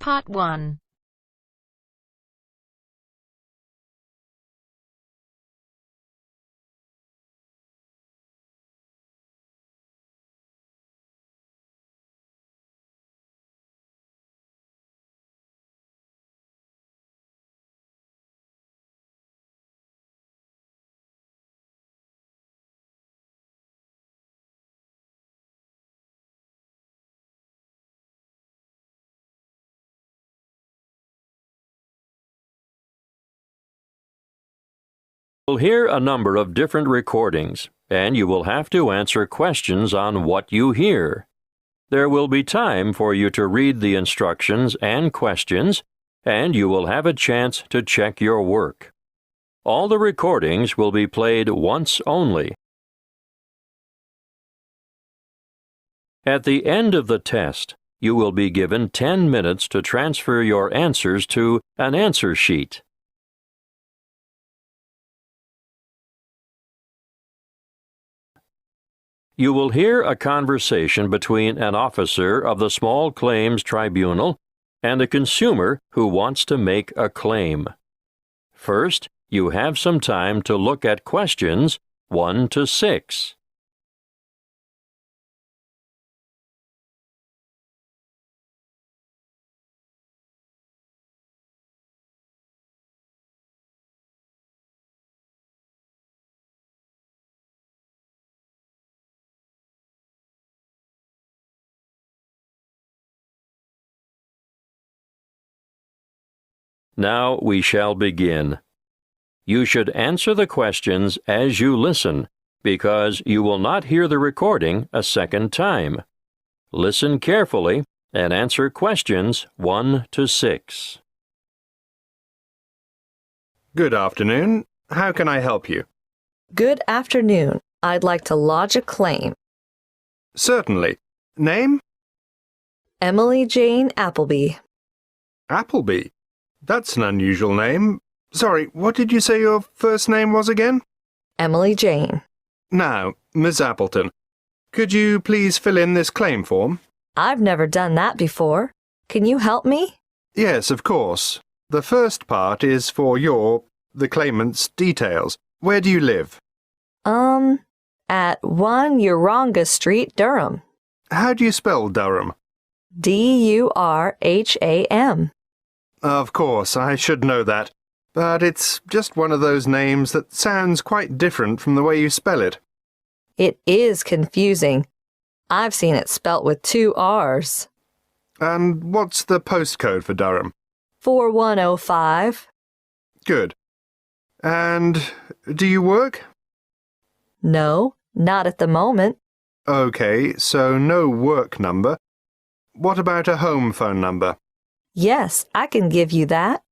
Part 1. You'll hear a number of different recordings, and you will have to answer questions on what you hear. There will be time for you to read the instructions and questions, and you will have a chance to check your work. All the recordings will be played once only. At the end of the test, you will be given 10 minutes to transfer your answers to an answer sheet. You will hear a conversation between an officer of the Small Claims Tribunal and a consumer who wants to make a claim. First, you have some time to look at questions 1 to 6. Now we shall begin. You should answer the questions as you listen, because you will not hear the recording a second time. Listen carefully and answer questions 1 to 6. Good afternoon. How can I help you? Good afternoon. I'd like to lodge a claim. Certainly. Name? Emily Jane Appleby. Appleby. That's an unusual name. Sorry, what did you say your first name was again? Emily Jane. Now, Miss Appleton, could you please fill in this claim form? I've never done that before. Can you help me? Yes, of course. The first part is for the claimant's details. Where do you live? At 1 Uranga Street, Durham. How do you spell Durham? Durham. Of course, I should know that. But it's just one of those names that sounds quite different from the way you spell it. It is confusing. I've seen it spelt with 2 R's. And what's the postcode for Durham? 4105. Good. And do you work? No, not at the moment. Okay, so no work number. What about a home phone number? Yes, I can give you that.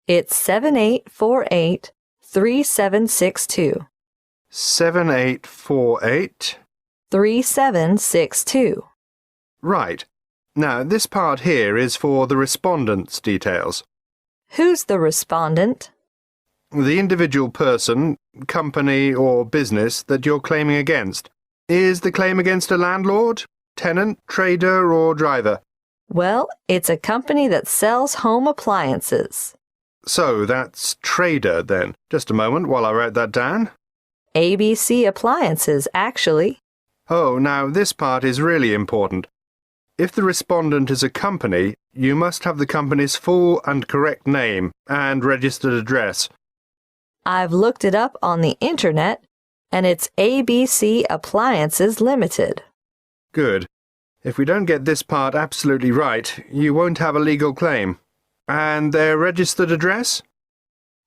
It's 7848-3762. 7848? 3762. Right. Now, this part here is for the respondent's details. Who's the respondent? The individual person, company, or business that you're claiming against. Is the claim against a landlord, tenant, trader, or driver? Well, it's a company that sells home appliances. So that's trader, then. Just a moment while I write that down. ABC Appliances, actually. Oh, now this part is really important. If the respondent is a company, you must have the company's full and correct name and registered address. I've looked it up on the internet, and it's ABC Appliances Limited. Good. If we don't get this part absolutely right, you won't have a legal claim. And their registered address?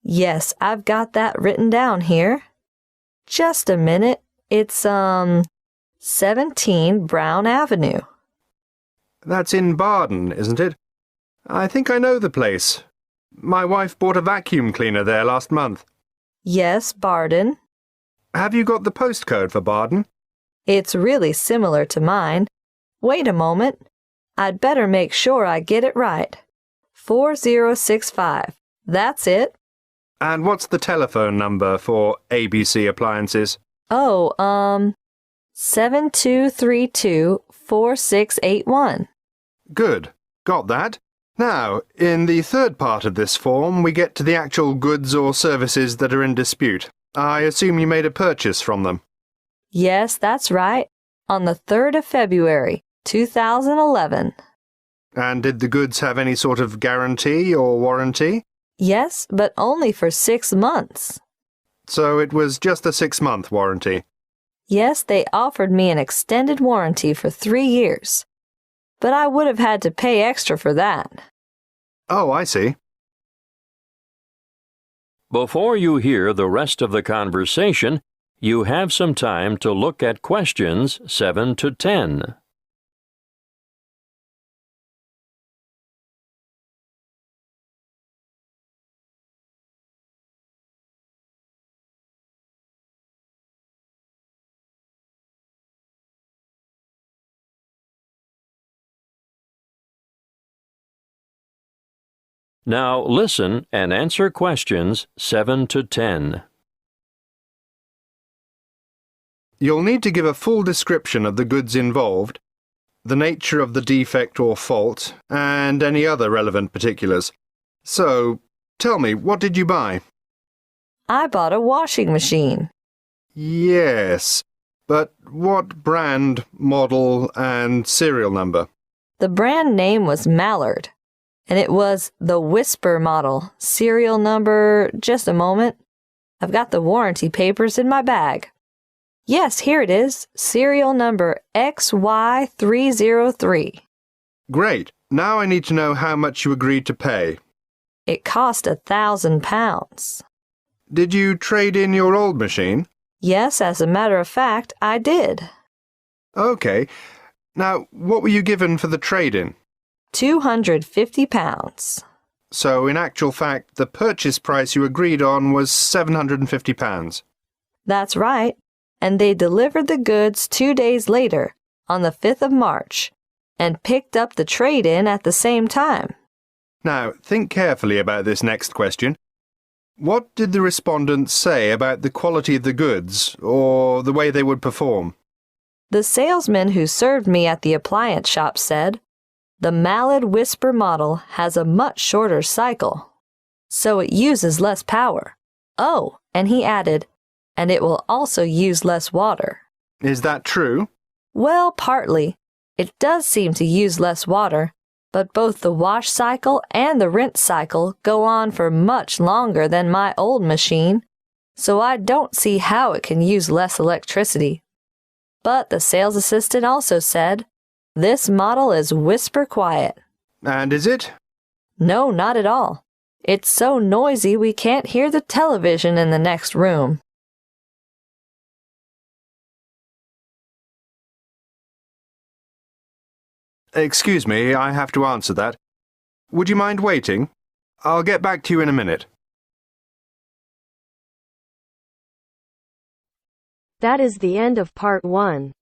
Yes, I've got that written down here. Just a minute. It's, 17 Brown Avenue. That's in Barden, isn't it? I think I know the place. My wife bought a vacuum cleaner there last month. Yes, Barden. Have you got the postcode for Barden? It's really similar to mine. Wait a moment. I'd better make sure I get it right. 4065. That's it. And what's the telephone number for ABC Appliances? Oh, 7232-4681. Good. Got that. Now, in the third part of this form, we get to the actual goods or services that are in dispute. I assume you made a purchase from them. Yes, that's right. On the 3rd of February, 2011. And did the goods have any sort of guarantee or warranty? Yes, but only for 6 months. So it was just a 6-month warranty. Yes, they offered me an extended warranty for 3 years. But I would have had to pay extra for that. Oh, I see. Before you hear the rest of the conversation, you have some time to look at questions 7 to 10. Now listen and answer questions 7 to 10. You'll need to give a full description of the goods involved, the nature of the defect or fault, and any other relevant particulars. So, tell me, what did you buy? I bought a washing machine. Yes, but what brand, model, and serial number? The brand name was Mallard, and it was the Whisper model. Serial number, just a moment. I've got the warranty papers in my bag. Yes, here it is. Serial number XY303. Great. Now I need to know how much you agreed to pay. It cost £1,000. Did you trade in your old machine? Yes, as a matter of fact, I did. Okay. Now, what were you given for the trade-in? £250. So, in actual fact, the purchase price you agreed on was £750. That's right. And they delivered the goods 2 days later, on the 5th of March, and picked up the trade-in at the same time. Now, think carefully about this next question. What did the respondents say about the quality of the goods, or the way they would perform? The salesman who served me at the appliance shop said, "The Mallard Whisper model has a much shorter cycle, so it uses less power. Oh," and he added, "and it will also use less water." Is that true? Well, partly. It does seem to use less water, but both the wash cycle and the rinse cycle go on for much longer than my old machine, so I don't see how it can use less electricity. But the sales assistant also said, "This model is whisper quiet." And is it? No, not at all. It's so noisy we can't hear the television in the next room. Excuse me, I have to answer that. Would you mind waiting? I'll get back to you in a minute. That is the end of part 1.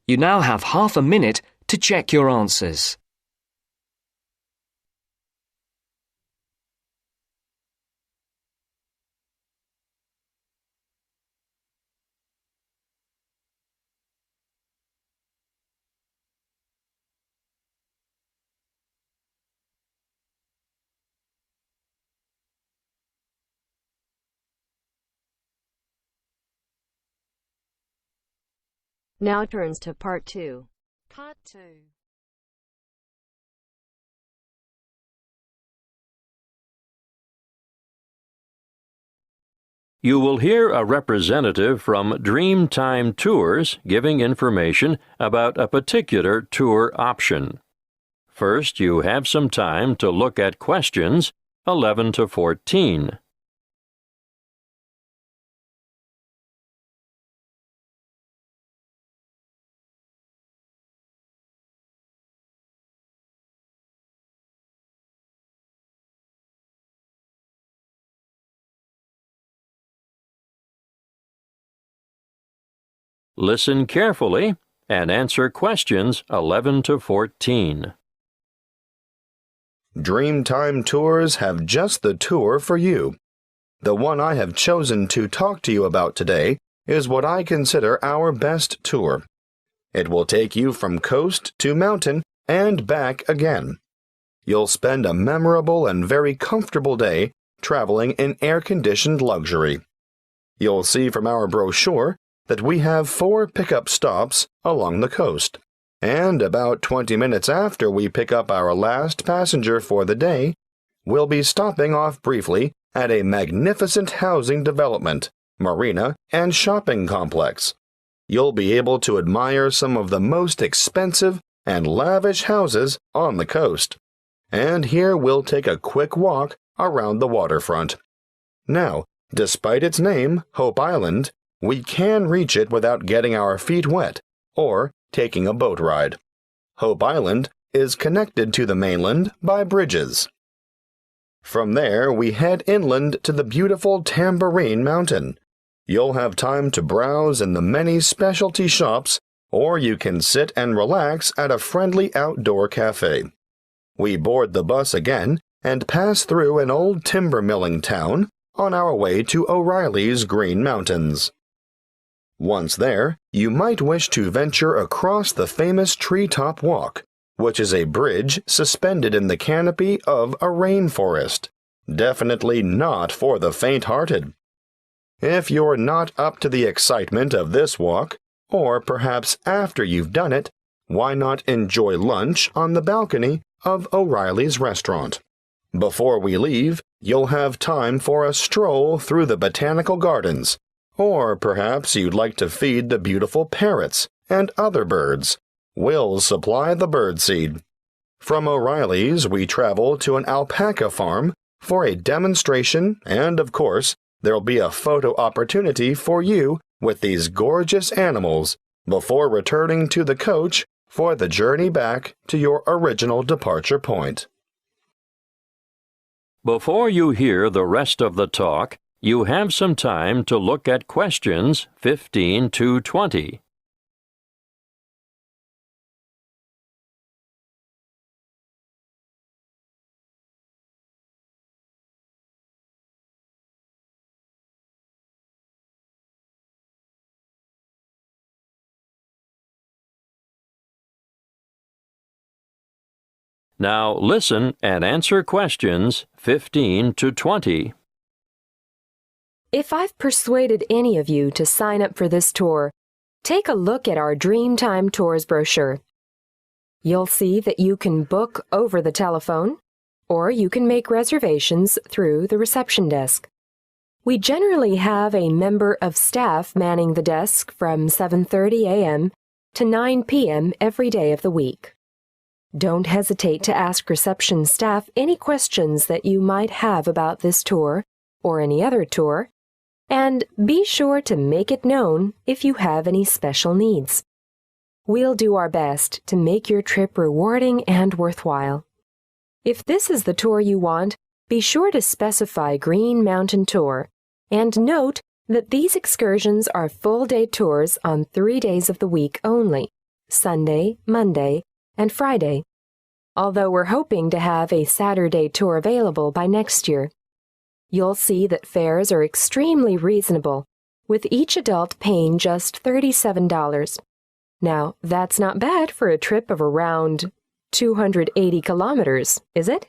You now have half a minute to check your answers. Now turns to part 2. Part 2. You will hear a representative from Dreamtime Tours giving information about a particular tour option. First, you have some time to look at questions 11 to 14. Listen carefully and answer questions 11 to 14. Dreamtime Tours have just the tour for you. The one I have chosen to talk to you about today is what I consider our best tour. It will take you from coast to mountain and back again. You'll spend a memorable and very comfortable day traveling in air-conditioned luxury. You'll see from our brochure that we have 4 pickup stops along the coast, and about 20 minutes after we pick up our last passenger for the day, we'll be stopping off briefly at a magnificent housing development, marina, and shopping complex. You'll be able to admire some of the most expensive and lavish houses on the coast. And here we'll take a quick walk around the waterfront. Now, despite its name, Hope Island, we can reach it without getting our feet wet or taking a boat ride. Hope Island is connected to the mainland by bridges. From there, we head inland to the beautiful Tambourine Mountain. You'll have time to browse in the many specialty shops, or you can sit and relax at a friendly outdoor cafe. We board the bus again and pass through an old timber milling town on our way to O'Reilly's Green Mountains. Once there, you might wish to venture across the famous Treetop Walk, which is a bridge suspended in the canopy of a rainforest. Definitely not for the faint-hearted. If you're not up to the excitement of this walk, or perhaps after you've done it, why not enjoy lunch on the balcony of O'Reilly's restaurant? Before we leave, you'll have time for a stroll through the botanical gardens, or perhaps you'd like to feed the beautiful parrots and other birds. We'll supply the birdseed. From O'Reilly's, we travel to an alpaca farm for a demonstration, and of course, there'll be a photo opportunity for you with these gorgeous animals before returning to the coach for the journey back to your original departure point. Before you hear the rest of the talk, you have some time to look at questions 15 to 20. Now listen and answer questions 15 to 20. If I've persuaded any of you to sign up for this tour, take a look at our Dreamtime Tours brochure. You'll see that you can book over the telephone, or you can make reservations through the reception desk. We generally have a member of staff manning the desk from 7:30 a.m. to 9 p.m. every day of the week. Don't hesitate to ask reception staff any questions that you might have about this tour or any other tour, and be sure to make it known if you have any special needs. We'll do our best to make your trip rewarding and worthwhile. If this is the tour you want, be sure to specify Green Mountain Tour, and note that these excursions are full-day tours on 3 days of the week only, Sunday, Monday, and Friday, although we're hoping to have a Saturday tour available by next year. You'll see that fares are extremely reasonable, with each adult paying just $37. Now, that's not bad for a trip of around 280 kilometers, is it?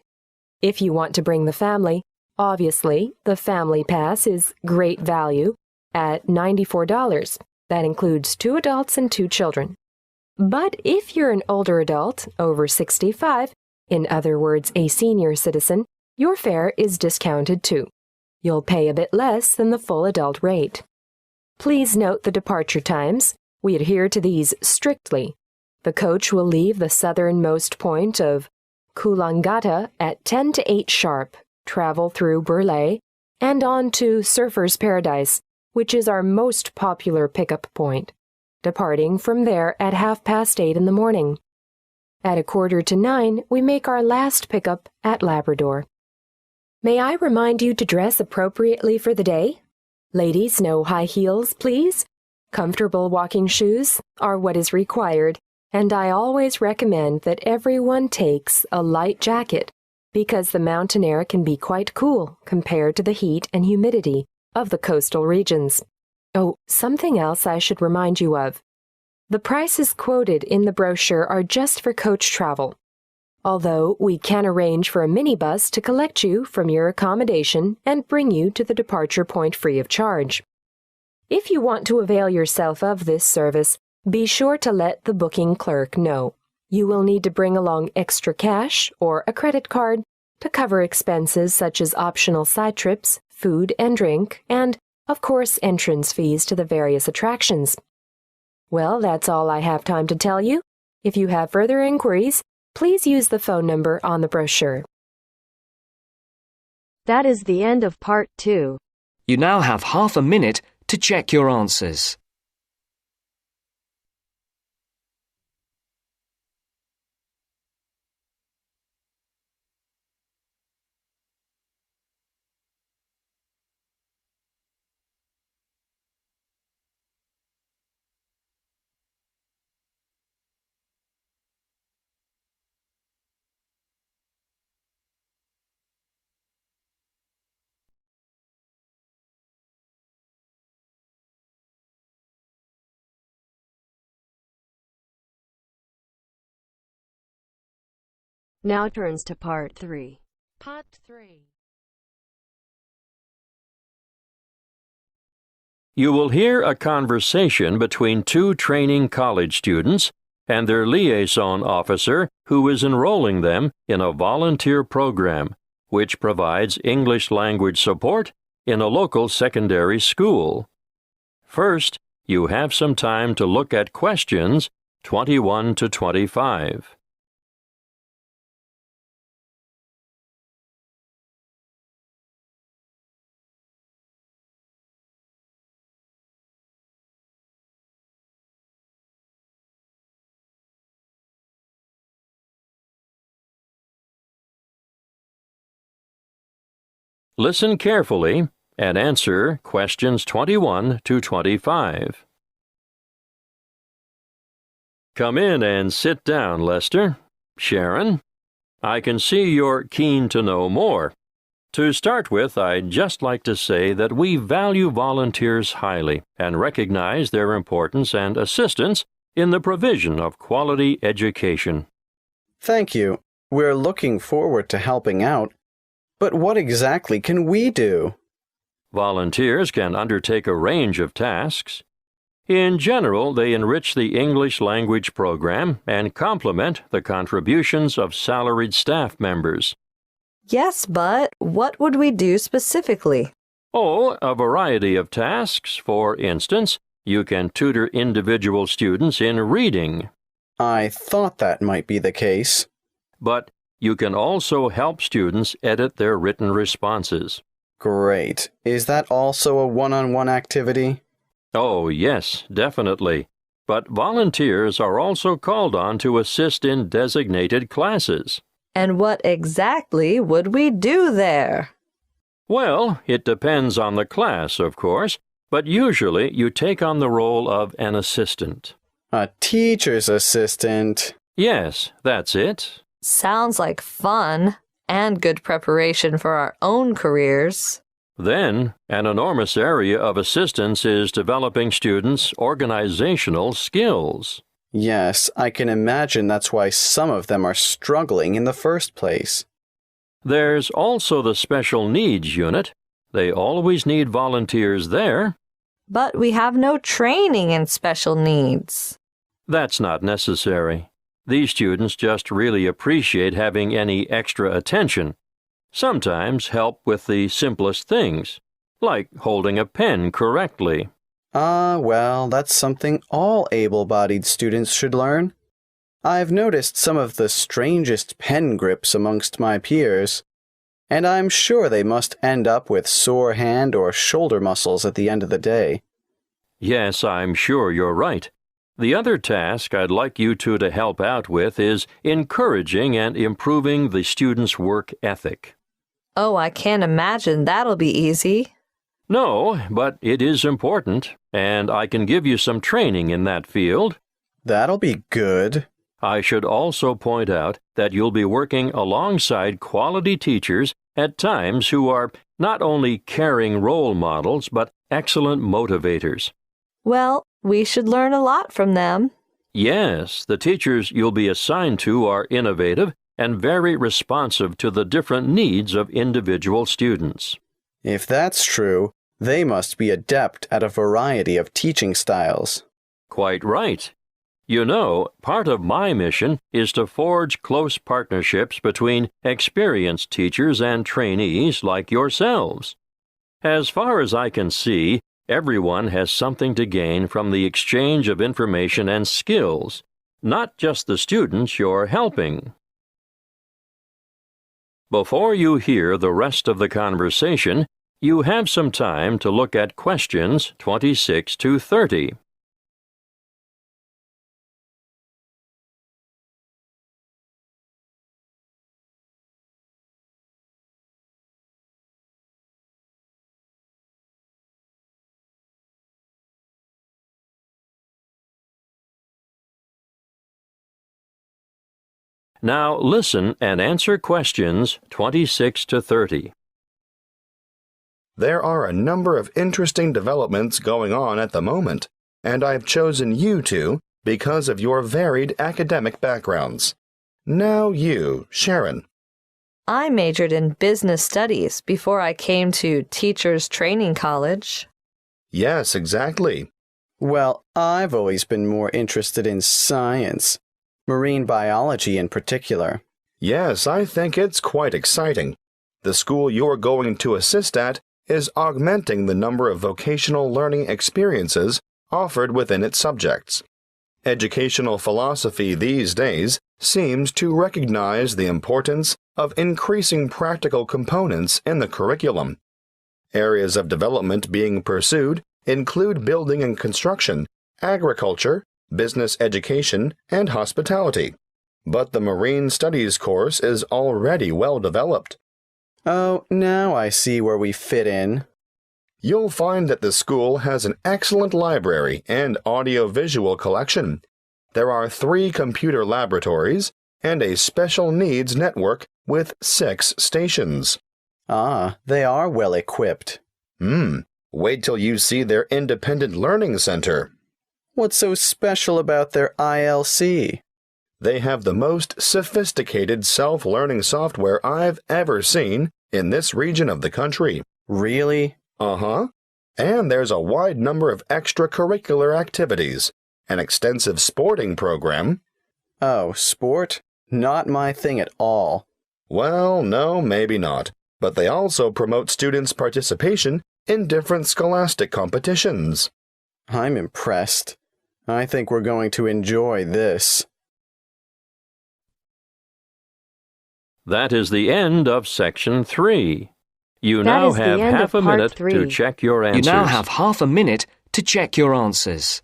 If you want to bring the family, obviously, the Family Pass is great value at $94. That includes 2 adults and 2 children. But if you're an older adult, over 65, in other words, a senior citizen, your fare is discounted too. You'll pay a bit less than the full adult rate. Please note the departure times. We adhere to these strictly. The coach will leave the southernmost point of Coolangatta at 10 to 8 sharp, travel through Burleigh, and on to Surfer's Paradise, which is our most popular pickup point, departing from there at 8:30 in the morning. At 8:45, we make our last pickup at Labrador. May I remind you to dress appropriately for the day? Ladies, no high heels, please. Comfortable walking shoes are what is required, and I always recommend that everyone takes a light jacket because the mountain air can be quite cool compared to the heat and humidity of the coastal regions. Oh, something else I should remind you of. The prices quoted in the brochure are just for coach travel. although we can arrange for a minibus to collect you from your accommodation and bring you to the departure point free of charge. If you want to avail yourself of this service, be sure to let the booking clerk know. You will need to bring along extra cash or a credit card to cover expenses such as optional side trips, food and drink, and, of course, entrance fees to the various attractions. Well, that's all I have time to tell you. If you have further inquiries, please use the phone number on the brochure. That is the end of part 2. You now have half a minute to check your answers. Now turns to part 3. Part 3. You will hear a conversation between two training college students and their liaison officer who is enrolling them in a volunteer program which provides English language support in a local secondary school. First, you have some time to look at questions 21 to 25. Listen carefully and answer questions 21 to 25. Come in and sit down, Lester. Sharon, I can see you're keen to know more. To start with, I'd just like to say that we value volunteers highly and recognize their importance and assistance in the provision of quality education. Thank you. We're looking forward to helping out. But what exactly can we do? Volunteers can undertake a range of tasks. In general, they enrich the English language program and complement the contributions of salaried staff members. Yes, but what would we do specifically? Oh, a variety of tasks. For instance, you can tutor individual students in reading. I thought that might be the case. But you can also help students edit their written responses. Great. Is that also a one-on-one activity? Oh, yes, definitely. But volunteers are also called on to assist in designated classes. And what exactly would we do there? Well, it depends on the class, of course, but usually you take on the role of an assistant. A teacher's assistant. Yes, that's it. Sounds like fun and good preparation for our own careers. Then, an enormous area of assistance is developing students' organizational skills. Yes, I can imagine that's why some of them are struggling in the first place. There's also the special needs unit. They always need volunteers there. But we have no training in special needs. That's not necessary. These students just really appreciate having any extra attention. Sometimes help with the simplest things, like holding a pen correctly. Well, that's something all able-bodied students should learn. I've noticed some of the strangest pen grips amongst my peers, and I'm sure they must end up with sore hand or shoulder muscles at the end of the day. Yes, I'm sure you're right. The other task I'd like you two to help out with is encouraging and improving the students' work ethic. Oh, I can't imagine that'll be easy. No, but it is important, and I can give you some training in that field. That'll be good. I should also point out that you'll be working alongside quality teachers at times who are not only caring role models, but excellent motivators. Well, we should learn a lot from them. Yes, the teachers you'll be assigned to are innovative and very responsive to the different needs of individual students. If that's true, they must be adept at a variety of teaching styles. Quite right. You know, part of my mission is to forge close partnerships between experienced teachers and trainees like yourselves. As far as I can see, everyone has something to gain from the exchange of information and skills, not just the students you're helping. Before you hear the rest of the conversation, you have some time to look at questions 26 to 30. Now listen and answer questions 26 to 30. There are a number of interesting developments going on at the moment, and I've chosen you two because of your varied academic backgrounds. Now you, Sharon. I majored in business studies before I came to Teachers Training College. Yes, exactly. Well, I've always been more interested in science, marine biology in particular. Yes, I think it's quite exciting. The school you're going to assist at is augmenting the number of vocational learning experiences offered within its subjects. Educational philosophy these days seems to recognize the importance of increasing practical components in the curriculum. Areas of development being pursued include building and construction, agriculture, business education, and hospitality. But the Marine Studies course is already well developed. Oh, now I see where we fit in. You'll find that the school has an excellent library and audio-visual collection. There are 3 computer laboratories and a special needs network with 6 stations. Ah, they are well equipped. Wait till you see their independent learning center. What's so special about their ILC? They have the most sophisticated self-learning software I've ever seen in this region of the country. Really? Uh-huh. And there's a wide number of extracurricular activities, an extensive sporting program. Oh, sport? Not my thing at all. Well, no, maybe not. But they also promote students' participation in different scholastic competitions. I'm impressed. I think we're going to enjoy this. That is the end of section 3. You That now is the have end half of a part minute 3. to check your answers. You now have half a minute to check your answers.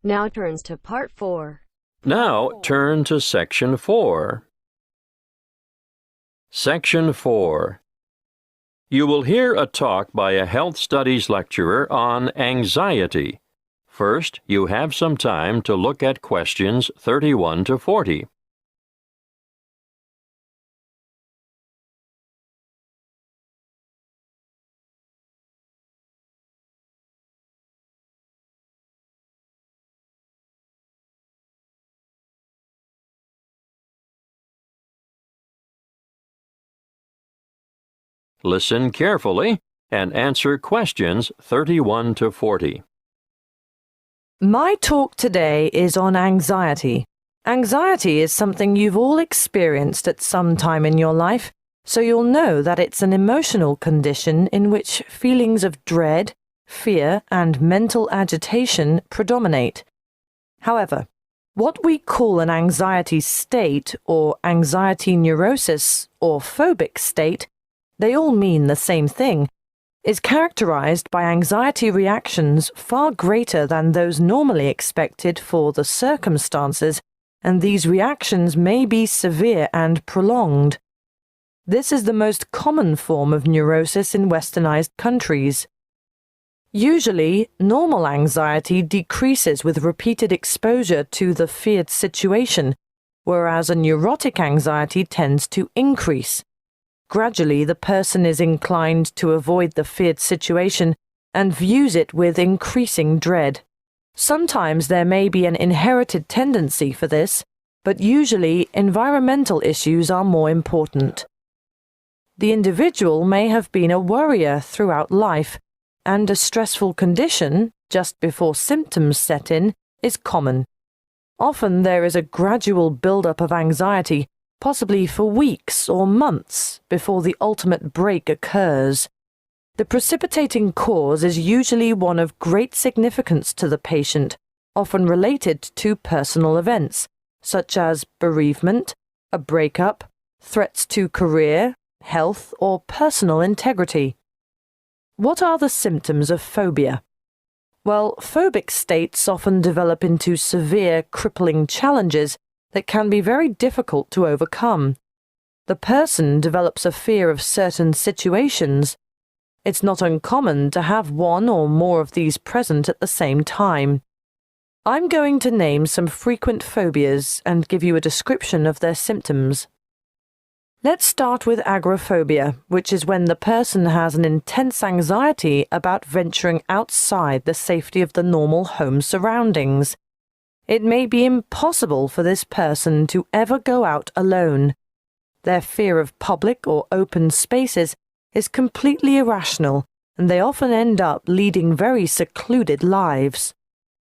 Now turns to part 4. Now turn to section 4. Section 4. You will hear a talk by a health studies lecturer on anxiety. First, you have some time to look at questions 31 to 40. Listen carefully and answer questions 31 to 40. My talk today is on anxiety. Anxiety is something you've all experienced at some time in your life, so you'll know that it's an emotional condition in which feelings of dread, fear, and mental agitation predominate. However, what we call an anxiety state or anxiety neurosis or phobic state, they all mean the same thing, is characterized by anxiety reactions far greater than those normally expected for the circumstances, and these reactions may be severe and prolonged. This is the most common form of neurosis in westernized countries. Usually, normal anxiety decreases with repeated exposure to the feared situation, whereas a neurotic anxiety tends to increase. Gradually, the person is inclined to avoid the feared situation and views it with increasing dread. Sometimes there may be an inherited tendency for this, but usually environmental issues are more important. The individual may have been a worrier throughout life, and a stressful condition, just before symptoms set in, is common. Often there is a gradual build-up of anxiety, possibly for weeks or months, before the ultimate break occurs. The precipitating cause is usually one of great significance to the patient, often related to personal events, such as bereavement, a breakup, threats to career, health, or personal integrity. What are the symptoms of phobia? Well, phobic states often develop into severe, crippling challenges that can be very difficult to overcome. The person develops a fear of certain situations. It's not uncommon to have one or more of these present at the same time. I'm going to name some frequent phobias and give you a description of their symptoms. Let's start with agoraphobia, which is when the person has an intense anxiety about venturing outside the safety of the normal home surroundings. It may be impossible for this person to ever go out alone. Their fear of public or open spaces is completely irrational, and they often end up leading very secluded lives.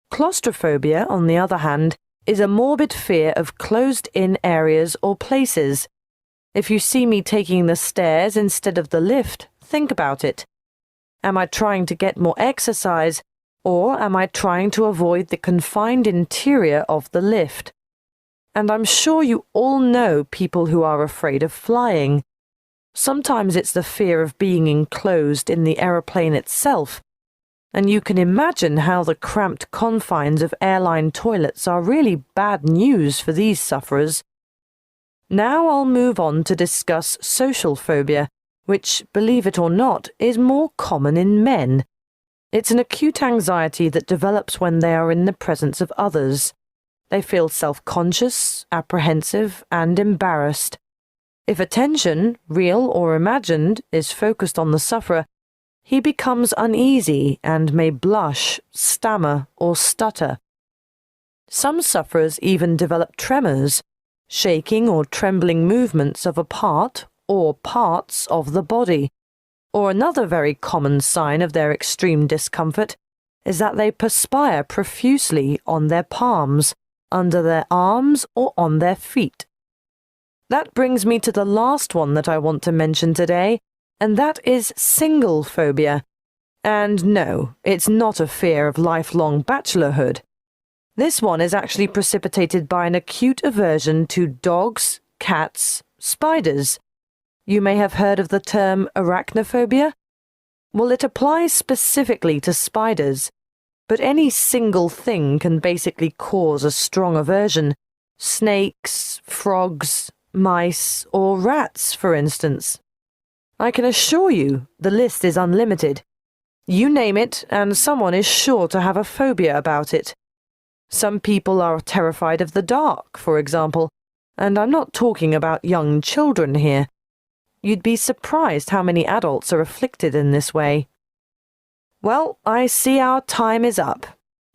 Claustrophobia, on the other hand, is a morbid fear of closed-in areas or places. If you see me taking the stairs instead of the lift, think about it. Am I trying to get more exercise, or am I trying to avoid the confined interior of the lift? And I'm sure you all know people who are afraid of flying. Sometimes it's the fear of being enclosed in the aeroplane itself, and you can imagine how the cramped confines of airline toilets are really bad news for these sufferers. Now I'll move on to discuss social phobia, which, believe it or not, is more common in men. It's an acute anxiety that develops when they are in the presence of others. They feel self-conscious, apprehensive, and embarrassed. If attention, real or imagined, is focused on the sufferer, he becomes uneasy and may blush, stammer, or stutter. Some sufferers even develop tremors, shaking or trembling movements of a part or parts of the body. Or another very common sign of their extreme discomfort is that they perspire profusely on their palms, under their arms, or on their feet. That brings me to the last one that I want to mention today, and that is single phobia. And no, it's not a fear of lifelong bachelorhood. This one is actually precipitated by an acute aversion to dogs, cats, spiders. You may have heard of the term arachnophobia. Well, it applies specifically to spiders, but any single thing can basically cause a strong aversion. Snakes, frogs, mice, or rats, for instance. I can assure you the list is unlimited. You name it, and someone is sure to have a phobia about it. Some people are terrified of the dark, for example, and I'm not talking about young children here. You'd be surprised how many adults are afflicted in this way. Well, I see our time is up.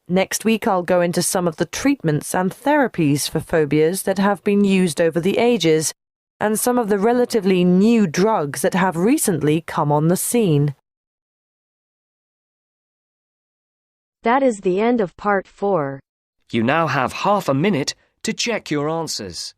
Next week I'll go into some of the treatments and therapies for phobias that have been used over the ages, and some of the relatively new drugs that have recently come on the scene. That is the end of part 4. You now have half a minute to check your answers.